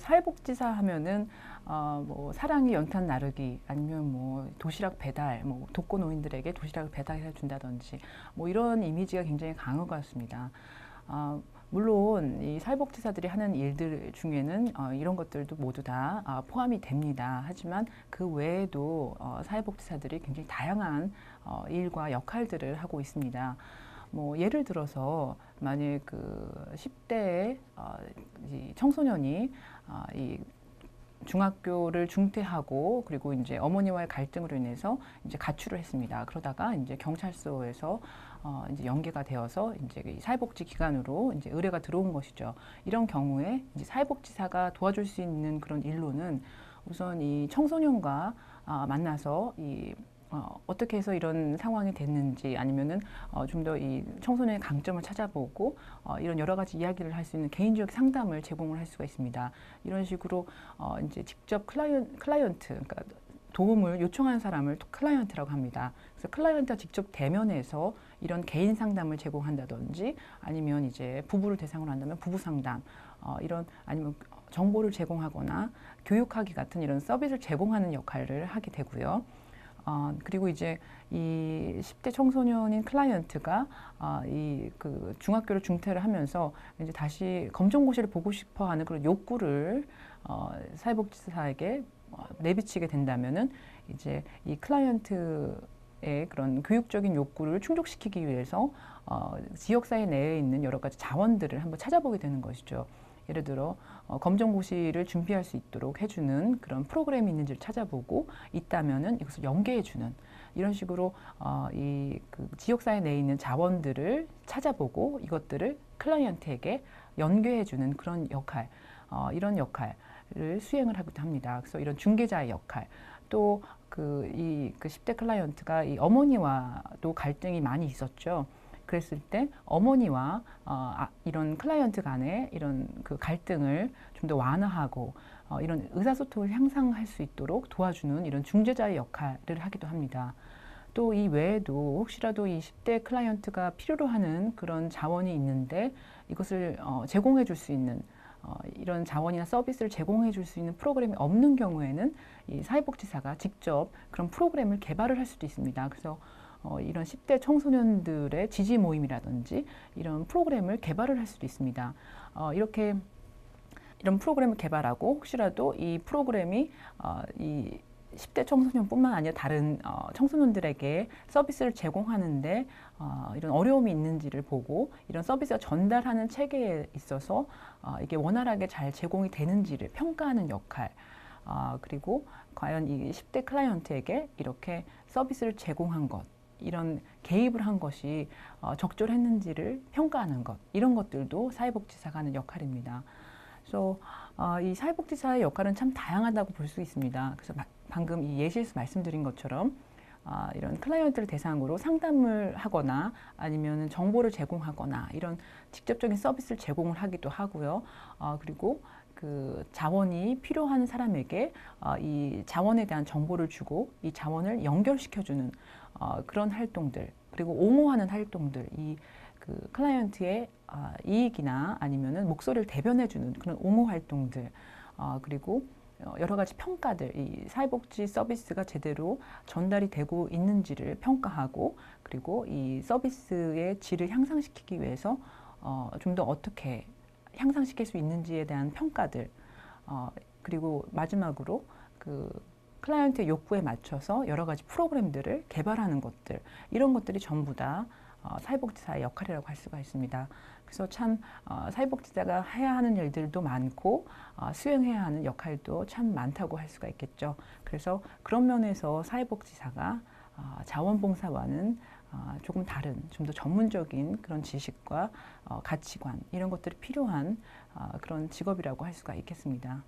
사회복지사 하면은 뭐 사랑의 연탄 나르기 아니면 뭐 도시락 배달, 뭐 독거노인들에게 도시락을 배달해 준다든지 뭐 이런 이미지가 굉장히 강한 것 같습니다. 물론 이 사회복지사들이 하는 일들 중에는 이런 것들도 모두 다 포함이 됩니다. 하지만 그 외에도 사회복지사들이 굉장히 다양한 일과 역할들을 하고 있습니다. 뭐 예를 들어서 만약 그 10대의 이 청소년이 이 중학교를 중퇴하고 그리고 이제 어머니와의 갈등으로 인해서 이제 가출을 했습니다. 그러다가 이제 경찰서에서 이제 연계가 되어서 이제 사회복지 기관으로 이제 의뢰가 들어온 것이죠. 이런 경우에 이제 사회복지사가 도와줄 수 있는 그런 일로는 우선 이 청소년과 만나서 어떻게 해서 이런 상황이 됐는지 아니면은 좀 더 이 청소년의 강점을 찾아보고 이런 여러 가지 이야기를 할 수 있는 개인적 상담을 제공을 할 수가 있습니다. 이런 식으로 이제 직접 클라이언트, 그러니까 도움을 요청하는 사람을 클라이언트라고 합니다. 그래서 클라이언트와 직접 대면해서 이런 개인 상담을 제공한다든지 아니면 이제 부부를 대상으로 한다면 부부 상담, 이런 아니면 정보를 제공하거나 교육하기 같은 이런 서비스를 제공하는 역할을 하게 되고요. 그리고 이제 이 10대 청소년인 클라이언트가 이 그 중학교를 중퇴를 하면서 이제 다시 검정고시를 보고 싶어 하는 그런 욕구를 사회복지사에게 내비치게 된다면은 이제 이 클라이언트의 그런 교육적인 욕구를 충족시키기 위해서 지역사회 내에 있는 여러 가지 자원들을 한번 찾아보게 되는 것이죠. 예를 들어 검정고시를 준비할 수 있도록 해주는 그런 프로그램이 있는지를 찾아보고 있다면은 이것을 연계해주는 이런 식으로 이 그 지역사회 내에 있는 자원들을 찾아보고 이것들을 클라이언트에게 연계해주는 그런 역할, 이런 역할을 수행을 하기도 합니다. 그래서 이런 중개자의 역할, 또 그 10대 클라이언트가 이 어머니와도 갈등이 많이 있었죠. 그랬을 때 어머니와 이런 클라이언트 간의 이런 그 갈등을 좀 더 완화하고 이런 의사소통을 향상할 수 있도록 도와주는 이런 중재자의 역할을 하기도 합니다. 또 이 외에도 혹시라도 이 10대 클라이언트가 필요로 하는 그런 자원이 있는데 이것을 제공해 줄 수 있는 이런 자원이나 서비스를 제공해 줄 수 있는 프로그램이 없는 경우에는 이 사회복지사가 직접 그런 프로그램을 개발을 할 수도 있습니다. 그래서 이런 10대 청소년들의 지지 모임이라든지 이런 프로그램을 개발을 할 수도 있습니다. 이런 프로그램을 개발하고 혹시라도 이 프로그램이 이 10대 청소년뿐만 아니라 다른 청소년들에게 서비스를 제공하는데 이런 어려움이 있는지를 보고 이런 서비스가 전달하는 체계에 있어서 이게 원활하게 잘 제공이 되는지를 평가하는 역할, 그리고 과연 이 10대 클라이언트에게 이렇게 서비스를 제공한 것, 이런 개입을 한 것이 적절했는지를 평가하는 것, 이런 것들도 사회복지사가 하는 역할입니다. 그래서 이 사회복지사의 역할은 참 다양하다고 볼 수 있습니다. 그래서 방금 이 예시에서 말씀드린 것처럼 이런 클라이언트를 대상으로 상담을 하거나 아니면 정보를 제공하거나 이런 직접적인 서비스를 제공을 하기도 하고요. 그리고 그 자원이 필요한 사람에게 이 자원에 대한 정보를 주고 이 자원을 연결시켜주는 그런 활동들, 그리고 옹호하는 활동들, 이 그 클라이언트의 이익이나 아니면은 목소리를 대변해주는 그런 옹호 활동들, 그리고 여러 가지 평가들, 이 사회복지 서비스가 제대로 전달이 되고 있는지를 평가하고, 그리고 이 서비스의 질을 향상시키기 위해서 좀 더 어떻게 향상시킬 수 있는지에 대한 평가들, 그리고 마지막으로 그 클라이언트의 욕구에 맞춰서 여러 가지 프로그램들을 개발하는 것들, 이런 것들이 전부 다 사회복지사의 역할이라고 할 수가 있습니다. 그래서 참 사회복지사가 해야 하는 일들도 많고 수행해야 하는 역할도 참 많다고 할 수가 있겠죠. 그래서 그런 면에서 사회복지사가 자원봉사와는 조금 다른, 좀 더 전문적인 그런 지식과 가치관, 이런 것들이 필요한 그런 직업이라고 할 수가 있겠습니다.